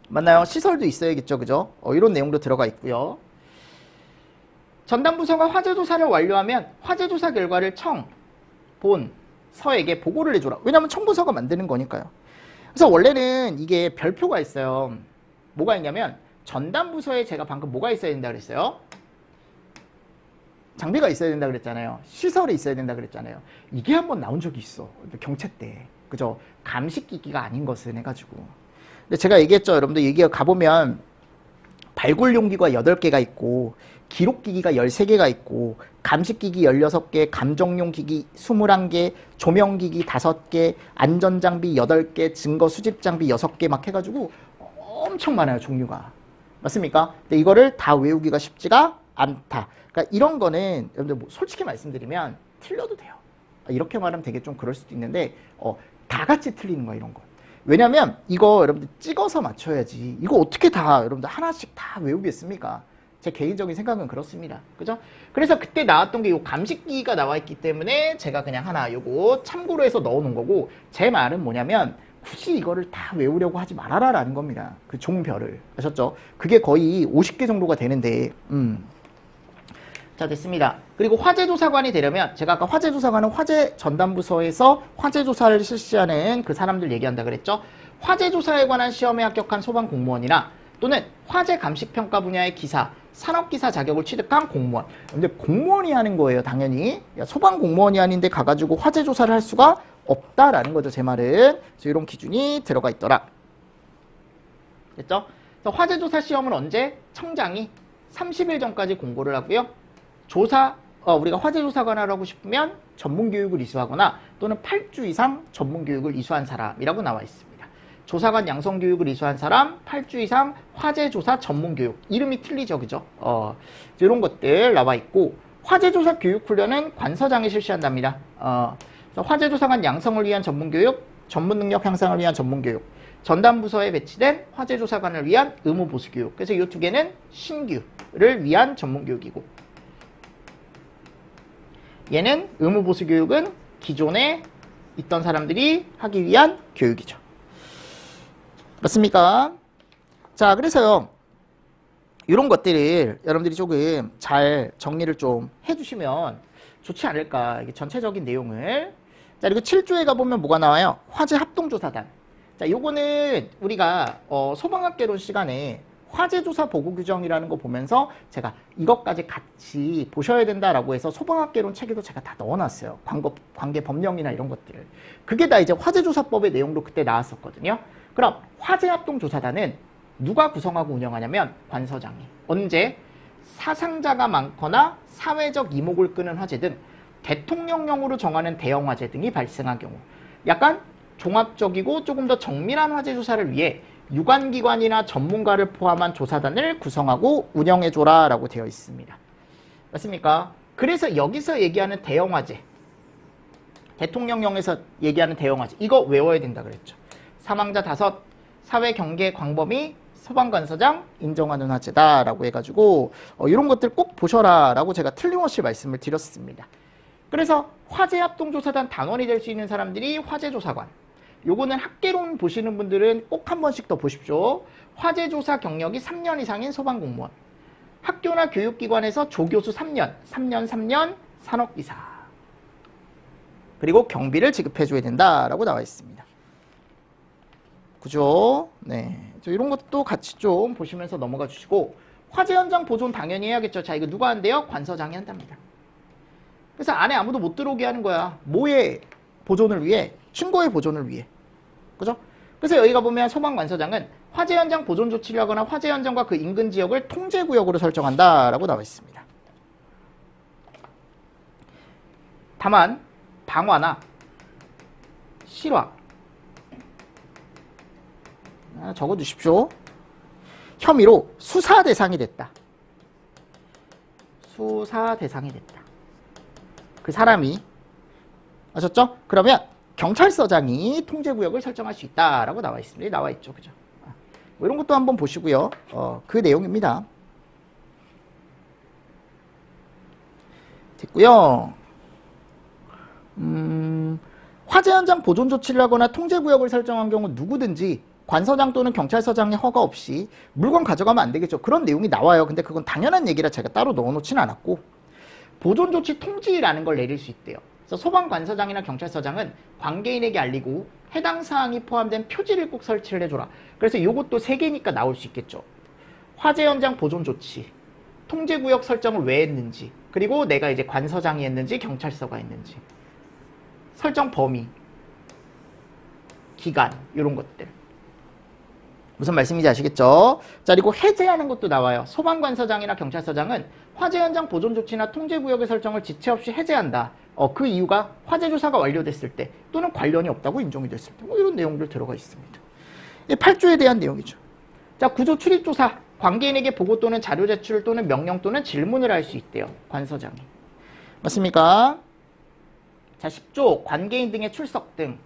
맞나요? 시설도 있어야겠죠, 그죠? 이런 내용도 들어가 있고요. 전담부서가 화재 조사를 완료하면 화재 조사 결과를 청, 본, 서에게 보고를 해줘라. 왜냐하면 청부서가 만드는 거니까요. 그래서 원래는 이게 별표가 있어요. 뭐가 있냐면 전담부서에 제가 방금 뭐가 있어야 된다 그랬어요? 장비가 있어야 된다 그랬잖아요. 시설이 있어야 된다 그랬잖아요. 이게 한번 나온 적이 있어. 경채 때. 그죠? 감식기기가 아닌 것은 해가지고. 근데 제가 얘기했죠. 여러분들 여기 가보면 발굴 용기가 8개가 있고 기록기기가 13개가 있고 감식기기 16개, 감정용 기기 21개, 조명기기 5개, 안전장비 8개, 증거 수집장비 6개 막 해가지고 엄청 많아요, 종류가. 맞습니까? 근데 이거를 다 외우기가 쉽지가 않다. 그러니까 이런 거는 여러분들 뭐 솔직히 말씀드리면 틀려도 돼요. 이렇게 말하면 되게 좀 그럴 수도 있는데 다 같이 틀리는 거야, 이런 거. 왜냐면 이거 여러분들 찍어서 맞춰야지. 이거 어떻게 다 여러분들 하나씩 다 외우겠습니까? 제 개인적인 생각은 그렇습니다. 그죠? 그래서 그때 나왔던 게 요 감식기가 나와 있기 때문에 제가 그냥 하나 요거 참고로 해서 넣어 놓은 거고, 제 말은 뭐냐면 굳이 이거를 다 외우려고 하지 말아라 라는 겁니다. 그 종별을. 아셨죠? 그게 거의 50개 정도가 되는데 자, 됐습니다. 그리고 화재조사관이 되려면 제가 아까 화재조사관은 화재 전담부서에서 화재조사를 실시하는 그 사람들 얘기한다 그랬죠? 화재조사에 관한 시험에 합격한 소방공무원이나 또는 화재 감식평가 분야의 기사, 산업기사 자격을 취득한 공무원. 근데 공무원이 하는 거예요, 당연히. 소방공무원이 아닌데 가가지고 화재조사를 할 수가 없다라는 거죠, 제 말은. 그래서 이런 기준이 들어가 있더라. 됐죠? 그래서 화재조사 시험은 언제? 청장이 30일 전까지 공고를 하고요. 우리가 화재조사관을 하고 싶으면 전문교육을 이수하거나 또는 8주 이상 전문교육을 이수한 사람이라고 나와 있습니다. 조사관 양성교육을 이수한 사람, 8주 이상 화재조사 전문교육. 이름이 틀리죠, 그죠? 이런 것들 나와 있고, 화재조사 교육훈련은 관서장이 실시한답니다. 그래서 화재조사관 양성을 위한 전문교육, 전문 능력 향상을 위한 전문 교육, 전담 부서에 배치된 화재 조사관을 위한 의무 보수 교육. 그래서 이 두 개는 신규를 위한 전문 교육이고, 얘는 의무 보수 교육은 기존에 있던 사람들이 하기 위한 교육이죠. 맞습니까? 자, 그래서요, 이런 것들을 여러분들이 조금 잘 정리를 좀 해주시면 좋지 않을까. 이게 전체적인 내용을. 자, 그리고 7조에 가보면 뭐가 나와요? 화재 합동조사단. 자, 요거는 우리가 소방학개론 시간에 화재조사 보고규정이라는 거 보면서 제가 이것까지 같이 보셔야 된다라고 해서 소방학개론 책에도 제가 다 넣어놨어요. 관계 법령이나 이런 것들을. 그게 다 이제 화재조사법의 내용도 그때 나왔었거든요. 그럼 화재합동조사단은 누가 구성하고 운영하냐면 관서장이. 언제? 사상자가 많거나 사회적 이목을 끄는 화재 등 대통령령으로 정하는 대형 화재 등이 발생한 경우, 약간 종합적이고 조금 더 정밀한 화재 조사를 위해 유관기관이나 전문가를 포함한 조사단을 구성하고 운영해줘라 라고 되어 있습니다. 맞습니까? 그래서 여기서 얘기하는 대형 화재, 대통령령에서 얘기하는 대형 화재, 이거 외워야 된다 그랬죠. 사망자 5, 사회 경계 광범위 소방관서장 인정하는 화재다 라고 해가지고 이런 것들 꼭 보셔라 라고 제가 틀림없이 말씀을 드렸습니다. 그래서 화재합동조사단 단원이 될 수 있는 사람들이 화재조사관. 요거는 학개론 보시는 분들은 꼭 한 번씩 더 보십시오. 화재조사 경력이 3년 이상인 소방공무원. 학교나 교육기관에서 조교수 3년 산업기사. 그리고 경비를 지급해줘야 된다라고 나와 있습니다. 그죠? 네. 이런 것도 같이 좀 보시면서 넘어가 주시고, 화재 현장 보존 당연히 해야겠죠. 자, 이거 누가 한대요? 관서장이 한답니다. 그래서 안에 아무도 못 들어오게 하는 거야. 뭐의 보존을 위해? 신고의 보존을 위해. 그죠? 그래서 여기가 보면 소방관서장은 화재 현장 보존 조치를 하거나 화재 현장과 그 인근 지역을 통제구역으로 설정한다라고 나와 있습니다. 다만 방화나 실화 적어두십시오. 혐의로 수사 대상이 됐다. 수사 대상이 됐다. 그 사람이, 아셨죠? 그러면 경찰서장이 통제구역을 설정할 수 있다라고 나와 있습니다. 나와 있죠, 그죠? 뭐 이런 것도 한번 보시고요. 그 내용입니다. 됐고요. 화재 현장 보존 조치를 하거나 통제구역을 설정한 경우 누구든지 관서장 또는 경찰서장의 허가 없이 물건 가져가면 안 되겠죠. 그런 내용이 나와요. 근데 그건 당연한 얘기라 제가 따로 넣어놓지는 않았고, 보존조치 통지라는 걸 내릴 수 있대요. 그래서 소방관서장이나 경찰서장은 관계인에게 알리고 해당 사항이 포함된 표지를 꼭 설치를 해줘라. 그래서 이것도 3개니까 나올 수 있겠죠. 화재 현장 보존조치, 통제구역 설정을 왜 했는지, 그리고 내가 이제 관서장이 했는지 경찰서가 했는지, 설정 범위, 기간, 이런 것들. 무슨 말씀인지 아시겠죠? 자, 그리고 해제하는 것도 나와요. 소방관서장이나 경찰서장은 화재 현장 보존 조치나 통제구역의 설정을 지체 없이 해제한다. 그 이유가 화재 조사가 완료됐을 때 또는 관련이 없다고 인정이 됐을 때, 뭐 이런 내용들 들어가 있습니다. 8조에 대한 내용이죠. 자, 구조 출입조사, 관계인에게 보고 또는 자료 제출 또는 명령 또는 질문을 할 수 있대요. 관서장이. 맞습니까? 자, 10조, 관계인 등의 출석 등.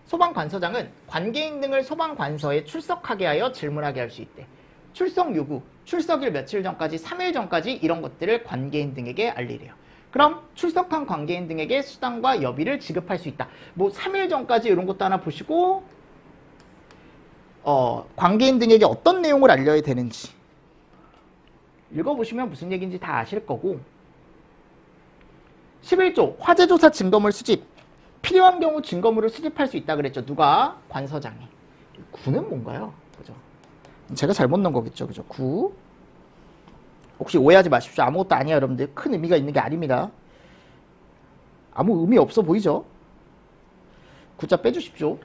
소방관서장은 관계인 등을 소방관서에 출석하게 하여 질문하게 할 수 있대. 출석 요구, 출석일 며칠 전까지, 3일 전까지 이런 것들을 관계인 등에게 알리래요. 그럼 출석한 관계인 등에게 수당과 여비를 지급할 수 있다. 뭐 3일 전까지 이런 것도 하나 보시고, 관계인 등에게 어떤 내용을 알려야 되는지 읽어보시면 무슨 얘기인지 다 아실 거고. 11조, 화재조사 증거물 수집. 필요한 경우 증거물을 수집할 수 있다 그랬죠. 누가? 관서장이. 9는 뭔가요? 그죠? 제가 잘못 넣은 거겠죠. 그죠? 9. 혹시 오해하지 마십시오. 아무것도 아니에요, 여러분들. 큰 의미가 있는 게 아닙니다. 아무 의미 없어 보이죠? 9자 빼주십시오.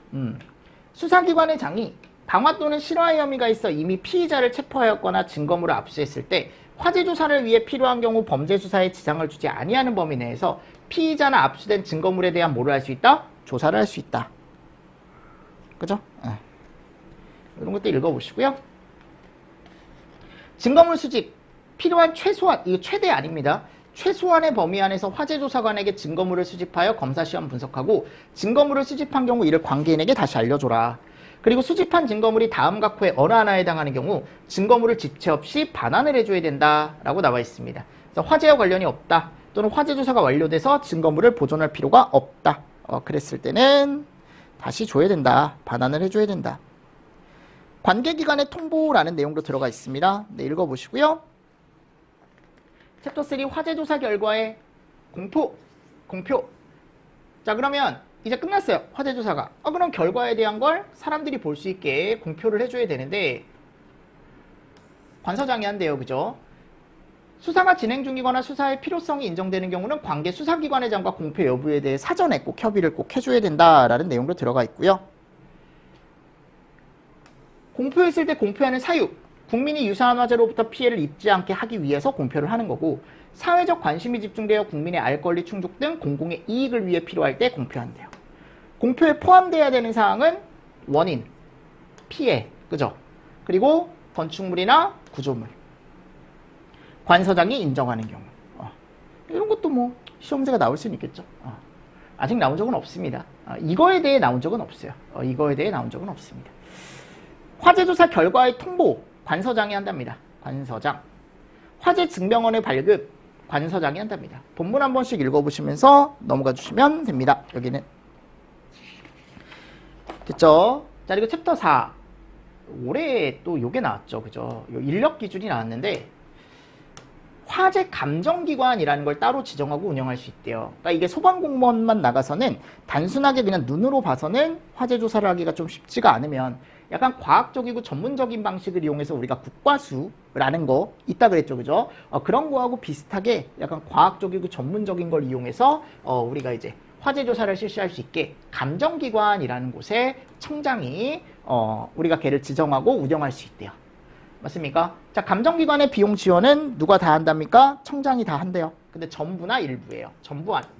수사기관의 장이 방화 또는 실화의 혐의가 있어 이미 피의자를 체포하였거나 증거물을 압수했을 때 화재 조사를 위해 필요한 경우 범죄 수사에 지장을 주지 아니하는 범위 내에서 피의자나 압수된 증거물에 대한 뭐를 할 수 있다? 조사를 할 수 있다. 그죠? 이런 것도 읽어보시고요. 증거물 수집, 필요한 최소한, 이거 최대 아닙니다. 최소한의 범위 안에서 화재조사관에게 증거물을 수집하여 검사시험 분석하고 증거물을 수집한 경우 이를 관계인에게 다시 알려줘라. 그리고 수집한 증거물이 다음 각호의 어느 하나에 해당하는 경우 증거물을 집체 없이 반환을 해줘야 된다라고 나와 있습니다. 그래서 화재와 관련이 없다 또는 화재조사가 완료돼서 증거물을 보존할 필요가 없다. 그랬을 때는 다시 줘야 된다. 반환을 해줘야 된다. 관계기관의 통보라는 내용도 들어가 있습니다. 네, 읽어보시고요. 챕터 3 화재조사 결과의 공표. 자, 그러면 이제 끝났어요. 화재조사가. 그럼 결과에 대한 걸 사람들이 볼 수 있게 공표를 해줘야 되는데 관서장이 한대요. 그죠? 수사가 진행 중이거나 수사의 필요성이 인정되는 경우는 관계 수사기관의 장과 공표 여부에 대해 사전에 꼭 협의를 꼭 해줘야 된다라는 내용도 들어가 있고요. 공표했을 때 공표하는 사유. 국민이 유사한 화재로부터 피해를 입지 않게 하기 위해서 공표를 하는 거고 사회적 관심이 집중되어 국민의 알 권리 충족 등 공공의 이익을 위해 필요할 때 공표한대요. 공표에 포함되어야 되는 사항은 원인, 피해, 그죠? 그리고 건축물이나 구조물, 관서장이 인정하는 경우 이런 것도 뭐 시험제가 나올 수는 있겠죠. 아직 나온 적은 없습니다. 이거에 대해 나온 적은 없어요. 이거에 대해 나온 적은 없습니다. 화재조사 결과의 통보 관서장이 한답니다. 관서장. 화재 증명원의 발급 관서장이 한답니다. 본문 한 번씩 읽어보시면서 넘어가 주시면 됩니다. 여기는 됐죠? 자, 그리고 챕터 4 올해 또 요게 나왔죠. 그죠? 요 인력 기준이 나왔는데 화재 감정기관이라는 걸 따로 지정하고 운영할 수 있대요. 그러니까 이게 소방공무원만 나가서는 단순하게 그냥 눈으로 봐서는 화재 조사를 하기가 좀 쉽지가 않으면 약간 과학적이고 전문적인 방식을 이용해서 우리가 국과수라는 거 있다 그랬죠. 그죠? 그런 거하고 비슷하게 약간 과학적이고 전문적인 걸 이용해서 우리가 이제 화재 조사를 실시할 수 있게 감정기관이라는 곳에 청장이 우리가 걔를 지정하고 운영할 수 있대요. 맞습니까? 자, 감정기관의 비용 지원은 누가 다 한답니까? 청장이 다 한대요. 근데 전부나 일부예요.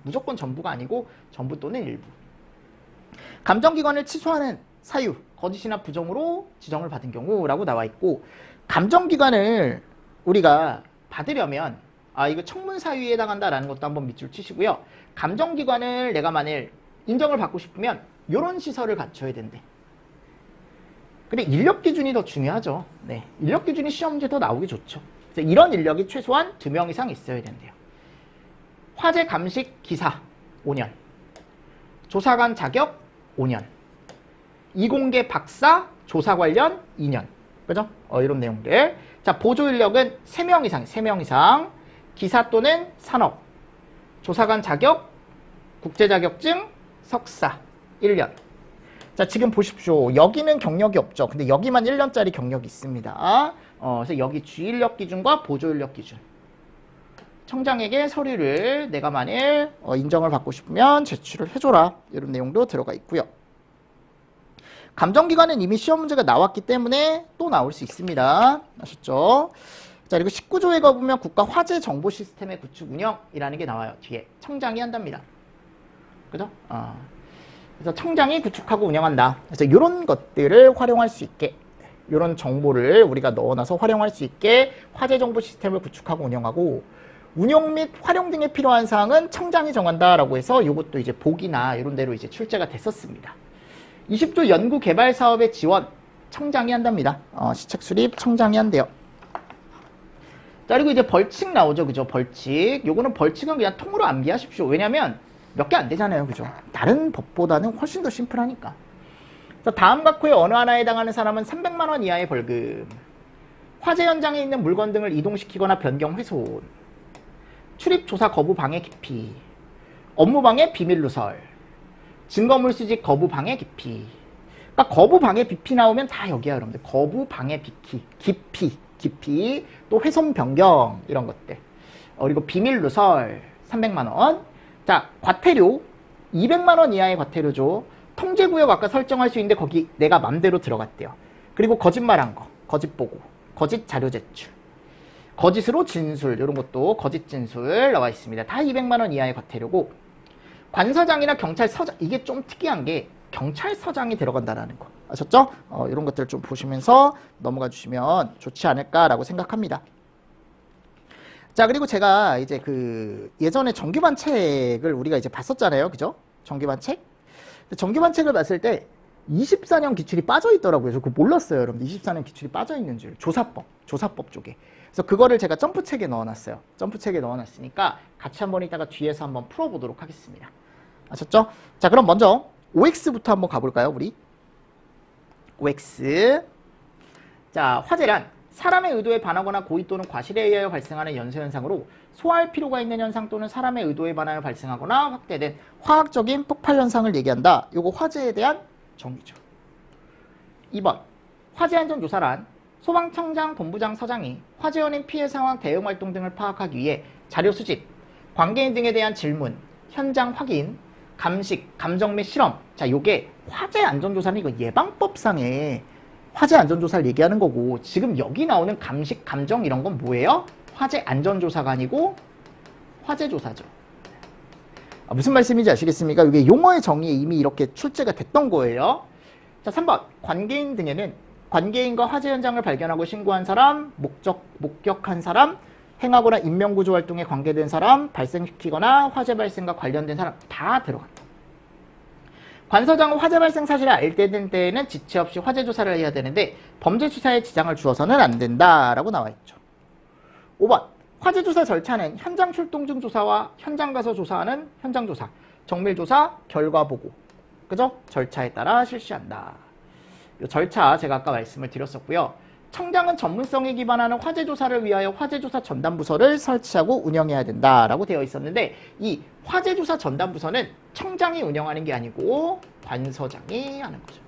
무조건 전부가 아니고 전부 또는 일부. 감정기관을 취소하는 사유, 거짓이나 부정으로 지정을 받은 경우라고 나와 있고 감정기관을 우리가 받으려면 이거 청문 사유에 해당한다라는 것도 한번 밑줄 치시고요. 감정기관을 내가 만일 인정을 받고 싶으면 이런 시설을 갖춰야 된대. 근데 인력 기준이 더 중요하죠. 네, 인력 기준이 시험지에 더 나오기 좋죠. 그래서 이런 인력이 최소한 2명 이상 있어야 된대요. 화재 감식 기사 5년, 조사관 자격 5년, 이공계 박사 조사 관련 2년. 그죠? 이런 내용들. 자, 보조 인력은 3명 이상, 3명 이상. 기사 또는 산업, 조사관 자격, 국제 자격증, 석사 1년. 자, 지금 보십시오. 여기는 경력이 없죠. 근데 여기만 1년짜리 경력이 있습니다. 그래서 여기 주인력 기준과 보조 인력 기준. 청장에게 서류를 내가 만일 인정을 받고 싶으면 제출을 해줘라. 이런 내용도 들어가 있고요. 감정기관은 이미 시험 문제가 나왔기 때문에 또 나올 수 있습니다. 아셨죠? 자, 그리고 19조에 가보면 국가 화재 정보 시스템의 구축 운영이라는 게 나와요. 뒤에 청장이 한답니다. 그죠? 그래서 청장이 구축하고 운영한다. 그래서 이런 것들을 활용할 수 있게, 이런 정보를 우리가 넣어놔서 활용할 수 있게 화재 정보 시스템을 구축하고 운영하고, 운영 및 활용 등에 필요한 사항은 청장이 정한다라고 해서 이것도 이제 보기나 이런 데로 이제 출제가 됐었습니다. 20조 연구 개발 사업의 지원 청장이 한답니다. 시책 수립 청장이 한대요. 자, 그리고 이제 벌칙 나오죠. 그죠? 벌칙. 요거는 벌칙은 그냥 통으로 암기하십시오. 왜냐면 몇 개 안 되잖아요. 그죠? 다른 법보다는 훨씬 더 심플하니까. 그래서 다음 각호의 어느 하나에 해당하는 사람은 300만 원 이하의 벌금, 화재 현장에 있는 물건 등을 이동시키거나 변경 훼손, 출입 조사 거부 방해 기피, 업무 방해 비밀 누설, 증거물 수집 거부 방해 기피. 그러니까 거부 방해 비피 나오면 다 여기야, 여러분들. 거부 방해 기피, 또 훼손 변경 이런 것들. 그리고 비밀 누설 300만 원. 자, 과태료 200만 원 이하의 과태료죠. 통제구역 아까 설정할 수 있는데 거기 내가 맘대로 들어갔대요. 그리고 거짓말한 거, 거짓 보고, 거짓 자료 제출, 거짓으로 진술 이런 것도 거짓 진술 나와 있습니다. 다 200만 원 이하의 과태료고, 관서장이나 경찰서장, 이게 좀 특이한 게 경찰서장이 들어간다라는 거 아셨죠? 이런 것들 좀 보시면서 넘어가 주시면 좋지 않을까라고 생각합니다. 자, 그리고 제가 이제 그 예전에 정규반책을 우리가 이제 봤었잖아요. 그죠? 정규반책? 정규반책을 봤을 때 24년 기출이 빠져 있더라고요. 저 그거 몰랐어요, 여러분. 24년 기출이 빠져 있는 줄. 조사법 쪽에. 그래서 그거를 제가 점프책에 넣어놨어요. 점프책에 넣어놨으니까 같이 한번 이따가 뒤에서 한번 풀어보도록 하겠습니다. 아셨죠? 자, 그럼 먼저 OX부터 한번 가볼까요, 우리? OX. 자, 화재란 사람의 의도에 반하거나 고의 또는 과실에 의하여 발생하는 연쇄현상으로 소화할 필요가 있는 현상 또는 사람의 의도에 반하여 발생하거나 확대된 화학적인 폭발현상을 얘기한다. 요거 화재에 대한 정의죠. 2번 화재안전조사란 소방청장 본부장 서장이 화재 원인 피해 상황 대응 활동 등을 파악하기 위해 자료 수집, 관계인 등에 대한 질문, 현장 확인, 감식, 감정 및 실험. 자, 요게 화재 안전조사는 이거 예방법상의 화재 안전조사를 얘기하는 거고, 지금 여기 나오는 감식, 감정 이런 건 뭐예요? 화재 안전조사가 아니고 화재조사죠. 무슨 말씀인지 아시겠습니까? 이게 용어의 정의에 이미 이렇게 출제가 됐던 거예요. 자, 3번 관계인 등에는 관계인과 화재 현장을 발견하고 신고한 사람, 목격한 사람, 행하거나 인명구조 활동에 관계된 사람, 발생시키거나 화재 발생과 관련된 사람 다 들어간다. 관서장은 화재 발생 사실을 알 때는 지체 없이 화재 조사를 해야 되는데 범죄 수사에 지장을 주어서는 안 된다라고 나와 있죠. 5번 화재 조사 절차는 현장 출동 중 조사와 현장 가서 조사하는 현장 조사, 정밀 조사, 결과 보고, 그죠? 절차에 따라 실시한다. 이 절차 제가 아까 말씀을 드렸었고요. 청장은 전문성에 기반하는 화재 조사를 위하여 화재 조사 전담 부서를 설치하고 운영해야 된다라고 되어 있었는데, 이 화재 조사 전담 부서는 청장이 운영하는 게 아니고 관서장이 하는 거죠.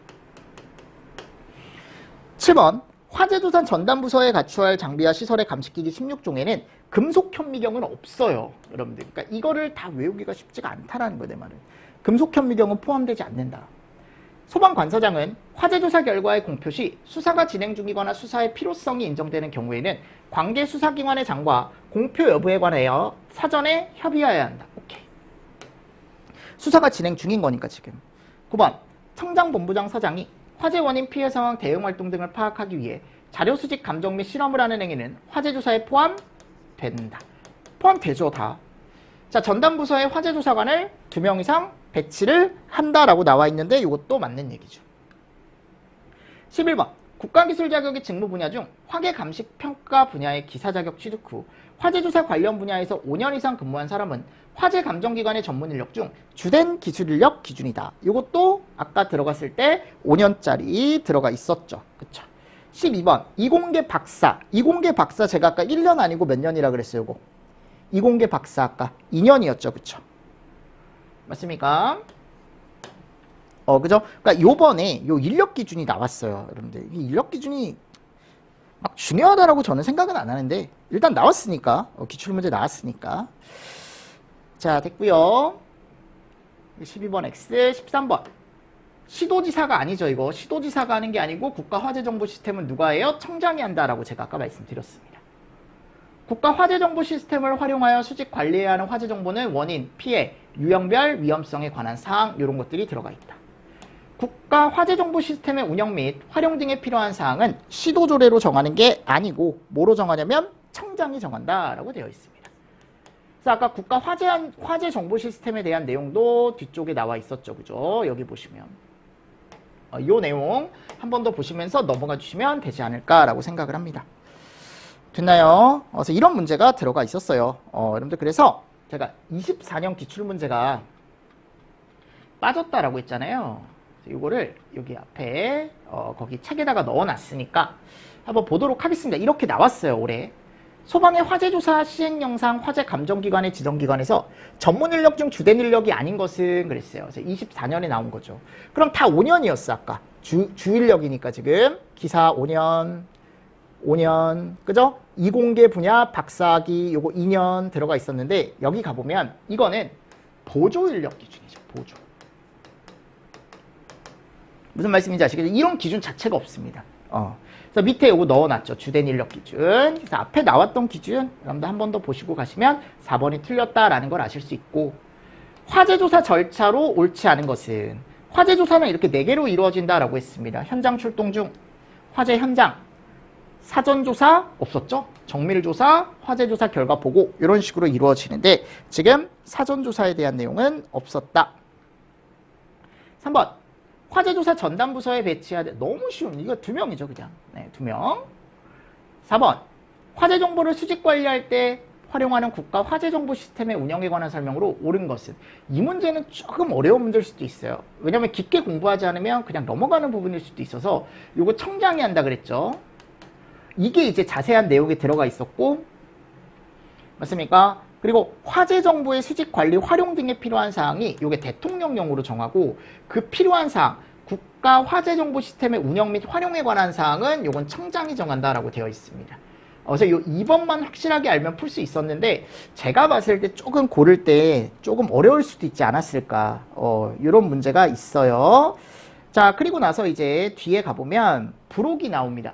7번 화재 조사 전담 부서에 갖춰야 할 장비와 시설의 감식기기 16종에는 금속 현미경은 없어요, 여러분들. 그러니까 이거를 다 외우기가 쉽지가 않다라는 거예요, 내 말은. 금속 현미경은 포함되지 않는다. 소방관서장은 화재조사 결과의 공표 시 수사가 진행 중이거나 수사의 필요성이 인정되는 경우에는 관계 수사기관의 장과 공표 여부에 관하여 사전에 협의해야 한다. 오케이. 수사가 진행 중인 거니까 지금. 9번 청장 본부장 서장이 화재 원인 피해 상황 대응 활동 등을 파악하기 위해 자료 수집 감정 및 실험을 하는 행위는 화재조사에 포함된다. 포함되죠, 다. 자, 전담부서의 화재조사관을 2명 이상 배치를 한다라고 나와 있는데 이것도 맞는 얘기죠. 11번 국가기술 자격의 직무 분야 중 화재 감식 평가 분야의 기사 자격 취득 후 화재조사 관련 분야에서 5년 이상 근무한 사람은 화재 감정기관의 전문 인력 중 주된 기술 인력 기준이다. 이것도 아까 들어갔을 때 5년짜리 들어가 있었죠. 그쵸? 12번 이공계 박사. 이공계 박사 제가 아까 1년 아니고 몇 년이라 그랬어요, 이거. 이공계 박사 아까 2년이었죠. 그쵸? 맞습니까? 그죠? 그러니까 요번에 요 인력 기준이 나왔어요. 여러분들. 이 인력 기준이 막 중요하다라고 저는 생각은 안 하는데 일단 나왔으니까. 기출문제 나왔으니까. 자, 됐고요. 12번 X, 13번. 시도지사가 아니죠, 이거. 시도지사가 하는 게 아니고 국가화재정보 시스템은 누가 해요? 청장이 한다라고 제가 아까 말씀드렸습니다. 국가화재정보 시스템을 활용하여 수집 관리해야 하는 화재정보는 원인, 피해, 유형별, 위험성에 관한 사항 이런 것들이 들어가 있다. 국가화재정보 시스템의 운영 및 활용 등에 필요한 사항은 시도조례로 정하는 게 아니고 뭐로 정하냐면 청장이 정한다라고 되어 있습니다. 그래서 아까 국가화재정보 시스템에 대한 내용도 뒤쪽에 나와 있었죠. 그죠? 여기 보시면 이 내용 한 번 더 보시면서 넘어가 주시면 되지 않을까라고 생각을 합니다. 됐나요? 그래서 이런 문제가 들어가 있었어요. 여러분들 그래서 제가 24년 기출문제가 빠졌다라고 했잖아요. 이거를 여기 앞에 거기 책에다가 넣어놨으니까 한번 보도록 하겠습니다. 이렇게 나왔어요, 올해. 소방의 화재조사 시행영상 화재감정기관의 지정기관에서 전문 인력 중 주된 인력이 아닌 것은 그랬어요. 그래서 24년에 나온 거죠. 그럼 다 5년이었어, 아까. 주인력이니까 지금. 기사 5년, 그죠? 이공계 분야 박사학위 요거 2년 들어가 있었는데 여기 가보면 이거는 보조 인력 기준이죠. 보조. 무슨 말씀인지 아시겠죠? 이런 기준 자체가 없습니다. 그래서 밑에 요거 넣어놨죠. 주된 인력 기준. 그래서 앞에 나왔던 기준 여러분들 한 번 더 보시고 가시면 4번이 틀렸다라는 걸 아실 수 있고, 화재조사 절차로 옳지 않은 것은 화재조사는 이렇게 4개로 이루어진다라고 했습니다. 현장 출동 중, 화재 현장, 사전조사 없었죠? 정밀조사, 화재조사 결과 보고 이런 식으로 이루어지는데 지금 사전조사에 대한 내용은 없었다. 3번 화재조사 전담부서에 배치하되 너무 쉬운 이거 2명이죠 그냥. 네, 2명. 4번 화재정보를 수집관리할 때 활용하는 국가 화재정보 시스템의 운영에 관한 설명으로 옳은 것은 이 문제는 조금 어려운 문제일 수도 있어요. 왜냐하면 깊게 공부하지 않으면 그냥 넘어가는 부분일 수도 있어서 이거 청장이 한다 그랬죠. 이게 이제 자세한 내용이 들어가 있었고 맞습니까? 그리고 화재 정보의 수집 관리 활용 등에 필요한 사항이 이게 대통령령으로 정하고 그 필요한 사항 국가 화재 정보 시스템의 운영 및 활용에 관한 사항은 이건 청장이 정한다라고 되어 있습니다. 그래서 이 2번만 확실하게 알면 풀 수 있었는데 제가 봤을 때 조금 고를 때 조금 어려울 수도 있지 않았을까 이런 문제가 있어요. 자 그리고 나서 이제 뒤에 가보면 부록이 나옵니다.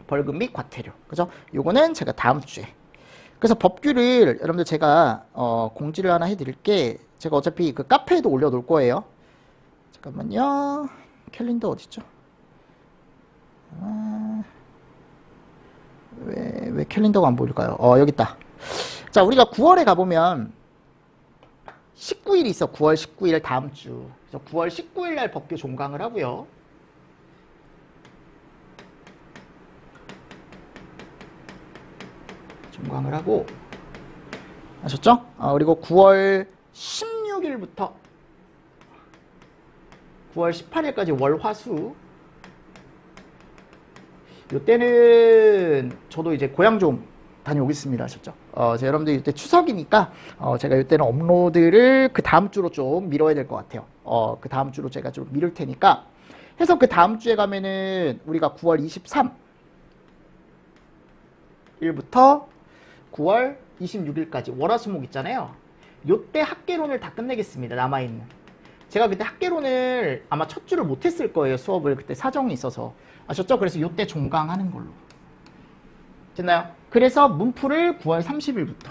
벌금 및 과태료. 그죠? 요거는 제가 다음 주에. 그래서 법규를 여러분들 제가 공지를 하나 해드릴게. 제가 어차피 그 카페에도 올려놓을 거예요. 잠깐만요. 캘린더 어딨죠? 왜 캘린더가 안 보일까요? 여기 있다. 자, 우리가 9월에 가보면 19일이 있어. 9월 19일 다음 주. 그래서 9월 19일 날 법규 종강을 하고요. 종강을 하고 아셨죠? 그리고 9월 16일부터 9월 18일까지 월화수 요때는 저도 이제 고향 좀 다녀오겠습니다. 아셨죠? 여러분들 이때 추석이니까 제가 이때는 업로드를 그 다음 주로 좀 미뤄야 될 것 같아요. 그 다음 주로 제가 좀 미룰 테니까 해서 그 다음 주에 가면은 우리가 9월 23일부터 9월 26일까지 월화수목 있잖아요. 요때 학개론을 다 끝내겠습니다. 남아있는. 제가 그때 학개론을 아마 첫 주를 못했을 거예요. 수업을 그때 사정이 있어서. 아셨죠? 그래서 요때 종강하는 걸로. 됐나요? 그래서 문풀을 9월 30일부터.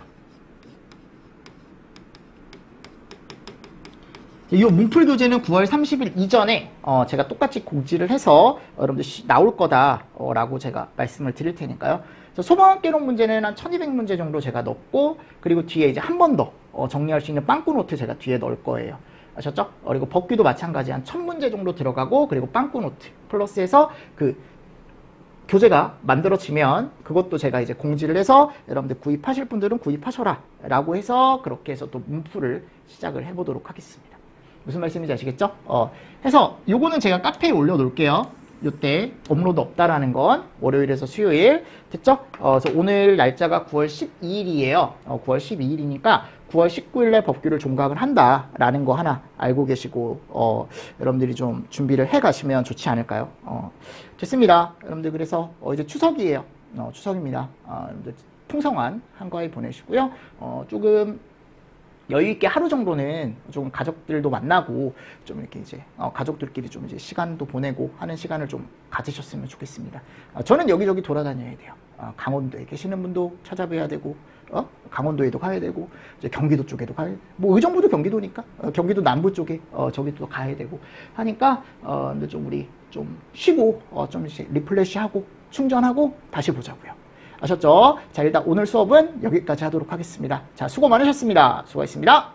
이 문풀 교재는 9월 30일 이전에 제가 똑같이 공지를 해서 여러분들 나올 거다라고 제가 말씀을 드릴 테니까요. 소방학개론 문제는 한 1200문제 정도 제가 넣고 그리고 뒤에 이제 한 번 더 정리할 수 있는 빵꾸 노트 제가 뒤에 넣을 거예요. 아셨죠? 그리고 법규도 마찬가지 한 1000문제 정도 들어가고 그리고 빵꾸 노트 플러스해서 그 교재가 만들어지면 그것도 제가 이제 공지를 해서 여러분들 구입하실 분들은 구입하셔라 라고 해서 그렇게 해서 또 문풀을 시작을 해보도록 하겠습니다. 무슨 말씀인지 아시겠죠? 해서 요거는 제가 카페에 올려놓을게요. 요때 업로드 없다라는 건 월요일에서 수요일 됐죠? 그래서 오늘 날짜가 9월 12일이에요. 9월 12일이니까 9월 19일에 법규를 종강을 한다라는 거 하나 알고 계시고 여러분들이 좀 준비를 해 가시면 좋지 않을까요? 좋습니다. 여러분들 그래서 이제 추석이에요. 추석입니다. 여러분들 풍성한 한가위 보내시고요. 조금 여유있게 하루 정도는 좀 가족들도 만나고 좀 이렇게 이제 가족들끼리 좀 이제 시간도 보내고 하는 시간을 좀 가지셨으면 좋겠습니다. 저는 여기저기 돌아다녀야 돼요. 강원도에 계시는 분도 찾아뵈야 되고 강원도에도 가야 되고 이제 경기도 쪽에도 가야 되고 뭐 의정부도 경기도니까 경기도 남부 쪽에 저기도 가야 되고 하니까 근데 좀 우리 좀 쉬고 좀 이제 리플레시하고 충전하고 다시 보자고요. 아셨죠? 자, 일단 오늘 수업은 여기까지 하도록 하겠습니다. 자, 수고 많으셨습니다. 수고하셨습니다.